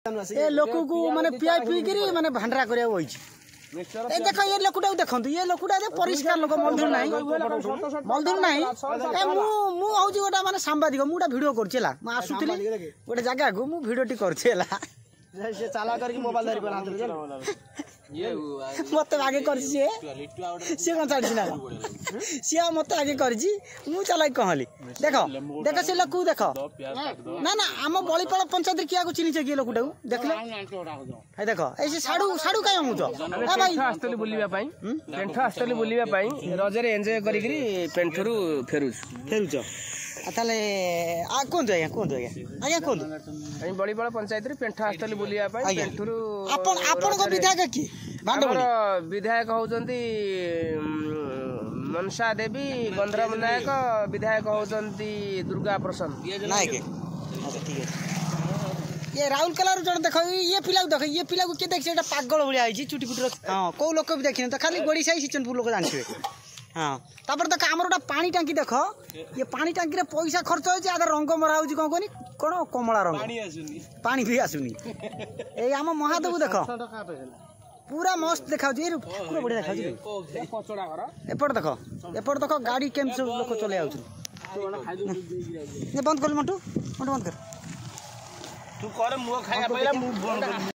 ए लोक को माने पियाई पी करी माने भांडरा करिया होइछ ए देखो ये लोकटा देखंतु ये लोकटा परिष्कार लोक मलधुर नाही ए मु हउजी गोटा माने सांबादिक मुटा वीडियो करछला म आसुतली गोटे जगह को मु वीडियो टी करछला से चाला करके मोबाइल धरि बना हाथ ये मते आगे करछि से कोन छाडी ना से मते आगे करछि मु चलाई कहली देखो देखो से लोक देखो ना ना हम बलिपाल पंचायत किया को चिनी के लोकटा देखले हे देखो ऐसे साडू साडू काई हम तो ए भाई आस्तली बुलिबा पई पेंठ आस्तली बुलिबा पई रजरे एन्जॉय करी करी पेंठरू फेरुछ ताले आ कोन आज्ञा कोन आइ बलिपाल पंचायत रे पेंठ आस्तली बुलिबा पई पेंठरू आपन को विधायक की बांडबली विधायक होजंती मनसा देवी गंधराम नायक विधायक होजंती दुर्गा प्रसन्न नायक अच्छा ठीक है ये राहुल कलर जण देखो ये पिला को के देख सेटा पागल भलिया आइछि चुटी पुटी हां को लोक भी देखिन त खाली गोडी साई सिचनपुर लोक जानथिबे हां तापर देख हमरटा पानी टांकी देखो ये पानी टांकी रे पैसा खर्च होय जे आधा रंग मरा होय कोन कोनी कोन कमला रंग पानी भी आसुनी ए हम महादेव देखो पूरा मस्त देखा पूरा बढ़िया देखा एपट देखो गाड़ी केम सब लोक चले आउ बंद कर मंटू बंद कर तू कर मुंह खाया पहला मुंह बंद कर।